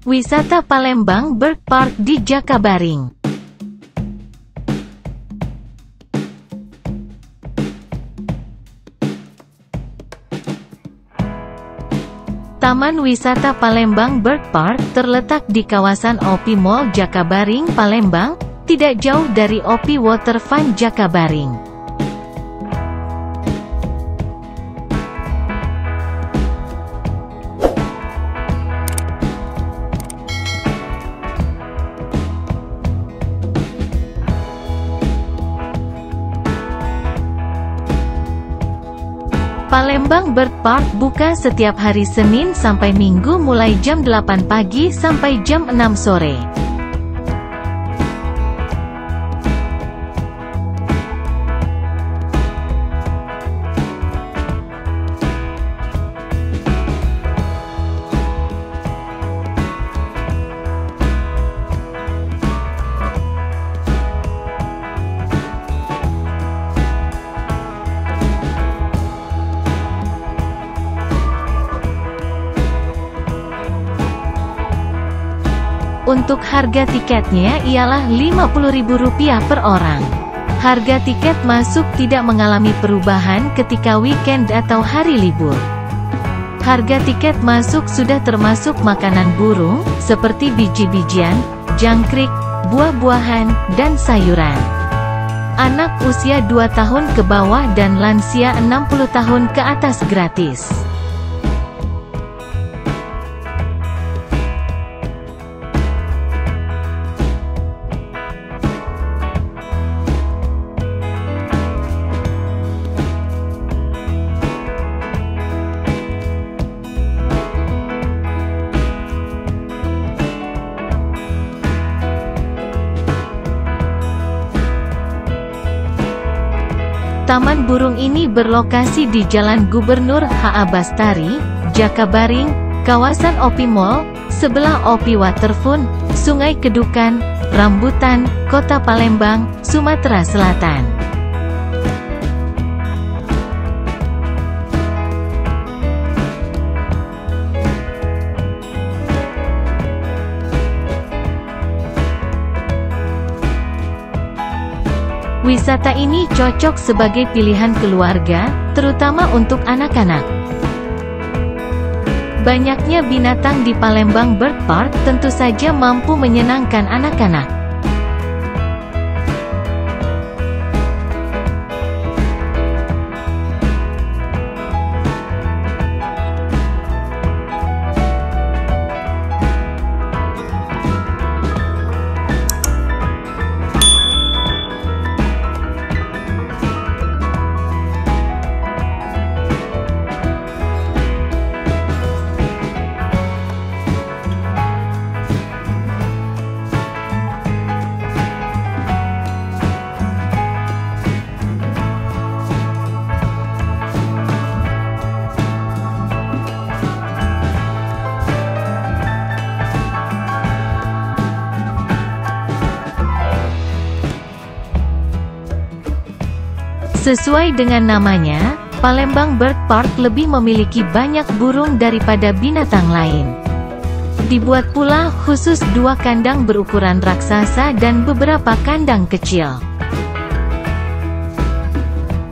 Wisata Palembang Bird Park di Jakabaring. Taman Wisata Palembang Bird Park terletak di kawasan OP Mall Jakabaring, Palembang, tidak jauh dari OP Water Fun Jakabaring. Palembang Bird Park buka setiap hari Senin sampai Minggu mulai jam 8 pagi sampai jam 6 sore. Untuk harga tiketnya ialah Rp50.000 per orang. Harga tiket masuk tidak mengalami perubahan ketika weekend atau hari libur. Harga tiket masuk sudah termasuk makanan burung, seperti biji-bijian, jangkrik, buah-buahan, dan sayuran. Anak usia 2 tahun ke bawah dan lansia 60 tahun ke atas gratis. Taman burung ini berlokasi di Jalan Gubernur H.A. Bastari, Jakabaring, kawasan OP Mall, sebelah OP Waterfront, Sungai Kedukan, Rambutan, Kota Palembang, Sumatera Selatan. Wisata ini cocok sebagai pilihan keluarga, terutama untuk anak-anak. Banyaknya binatang di Palembang Bird Park tentu saja mampu menyenangkan anak-anak. Sesuai dengan namanya, Palembang Bird Park lebih memiliki banyak burung daripada binatang lain. Dibuat pula khusus 2 kandang berukuran raksasa dan beberapa kandang kecil.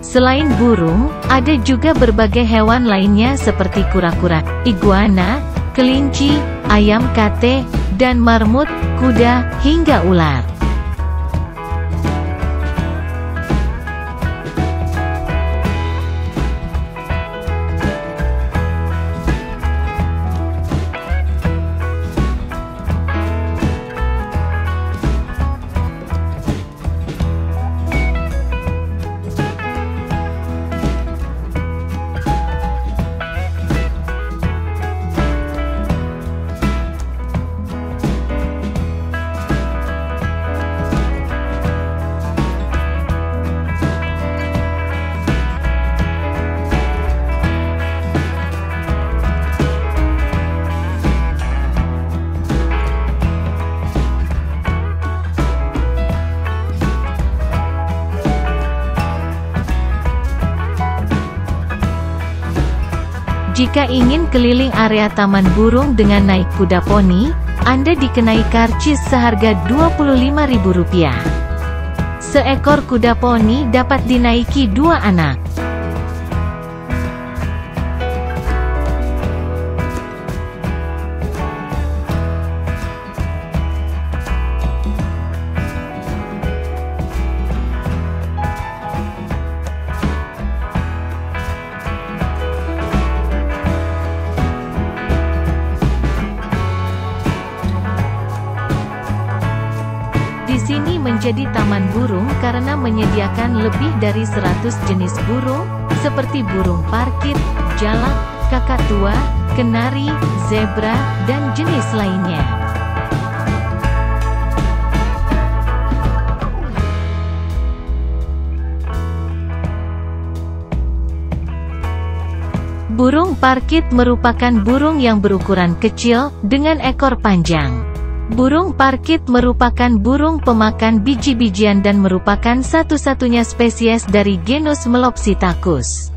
Selain burung, ada juga berbagai hewan lainnya seperti kura-kura, iguana, kelinci, ayam kate, dan marmut, kuda, hingga ular. Jika ingin keliling area taman burung dengan naik kuda poni, Anda dikenai karcis seharga Rp25.000. Seekor kuda poni dapat dinaiki 2 anak. Di sini menjadi taman burung karena menyediakan lebih dari 100 jenis burung, seperti burung parkit, jalak, kakak tua, kenari, zebra, dan jenis lainnya. Burung parkit merupakan burung yang berukuran kecil, dengan ekor panjang. Burung parkit merupakan burung pemakan biji-bijian dan merupakan satu-satunya spesies dari genus Melopsitacus.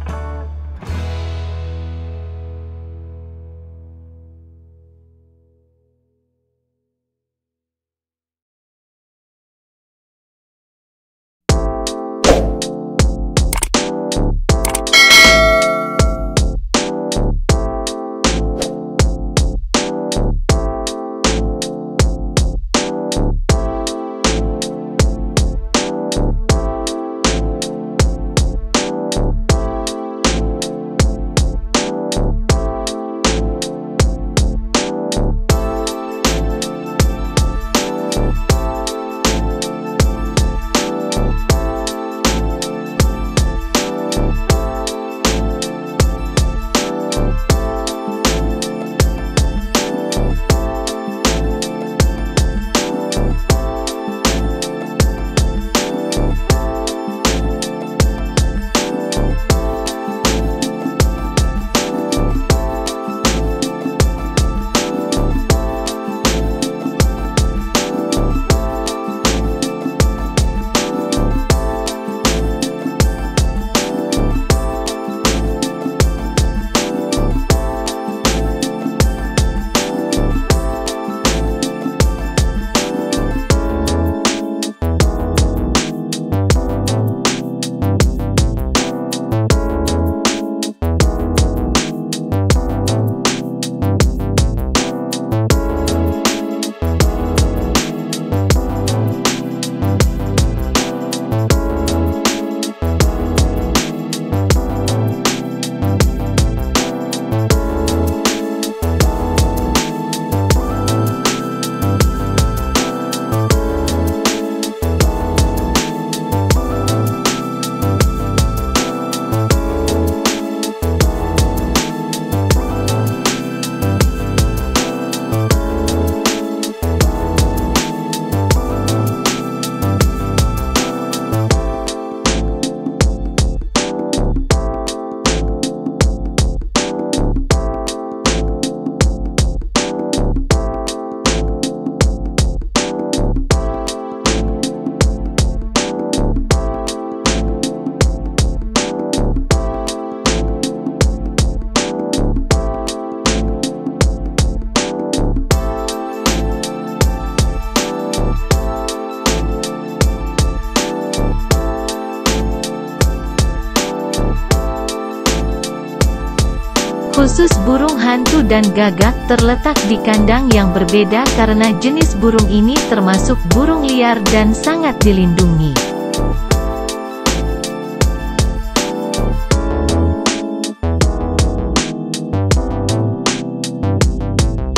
Khusus burung hantu dan gagak terletak di kandang yang berbeda karena jenis burung ini termasuk burung liar dan sangat dilindungi.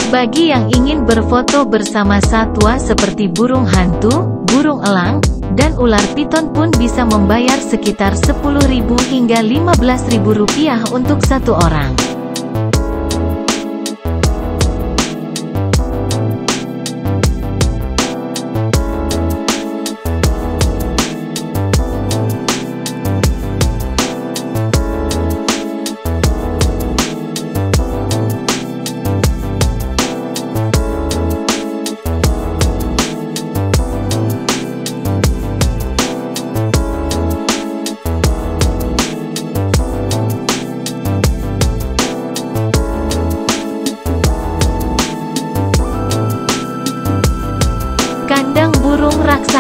Bagi yang ingin berfoto bersama satwa seperti burung hantu, burung elang, dan ular piton pun bisa membayar sekitar Rp10.000 hingga Rp15.000 untuk satu orang.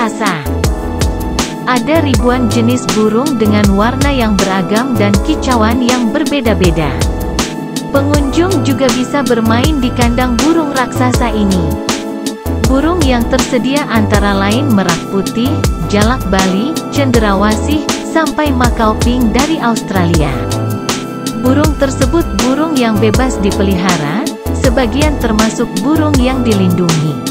raksasa. Ada ribuan jenis burung dengan warna yang beragam dan kicauan yang berbeda-beda. Pengunjung juga bisa bermain di kandang burung raksasa ini. Burung yang tersedia antara lain merak putih, jalak Bali, cendrawasih, sampai Makau Pink dari Australia. Burung tersebut burung yang bebas dipelihara, sebagian termasuk burung yang dilindungi.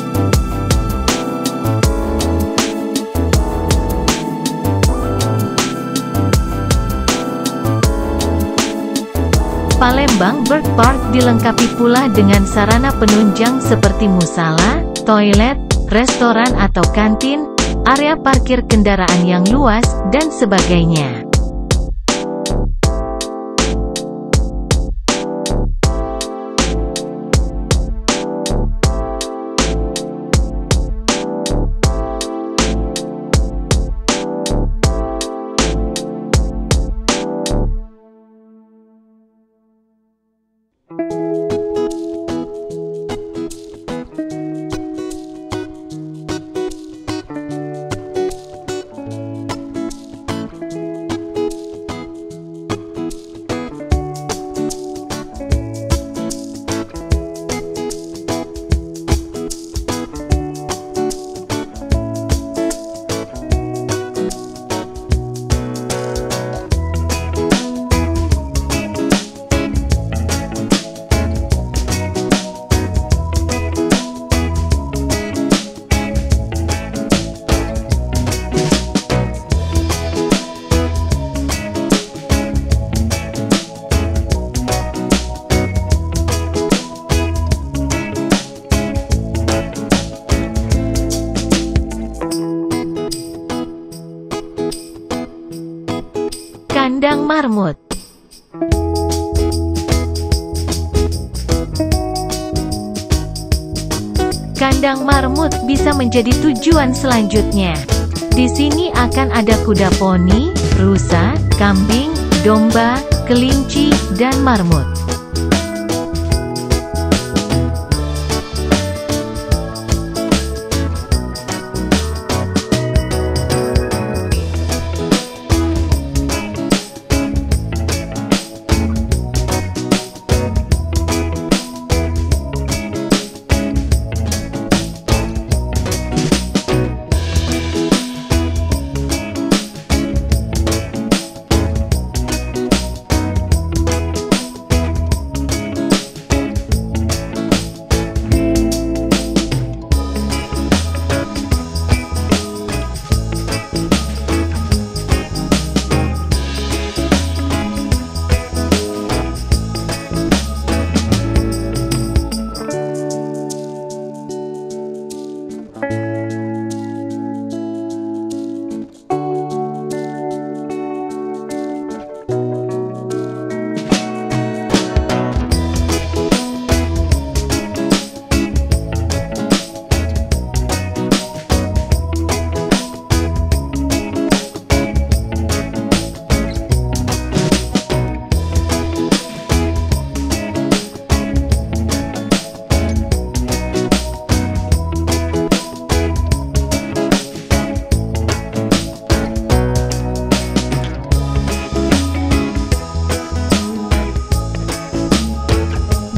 Palembang Bird Park dilengkapi pula dengan sarana penunjang seperti musala, toilet, restoran atau kantin, area parkir kendaraan yang luas, dan sebagainya. Kandang marmut. Kandang marmut bisa menjadi tujuan selanjutnya. Di sini akan ada kuda poni, rusa, kambing, domba, kelinci, dan marmut.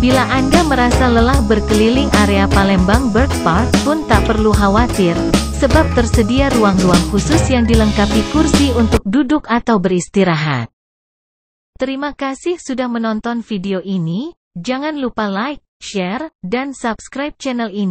Bila Anda merasa lelah berkeliling area Palembang Bird Park pun tak perlu khawatir, sebab tersedia ruang-ruang khusus yang dilengkapi kursi untuk duduk atau beristirahat. Terima kasih sudah menonton video ini, jangan lupa like, share, dan subscribe channel ini.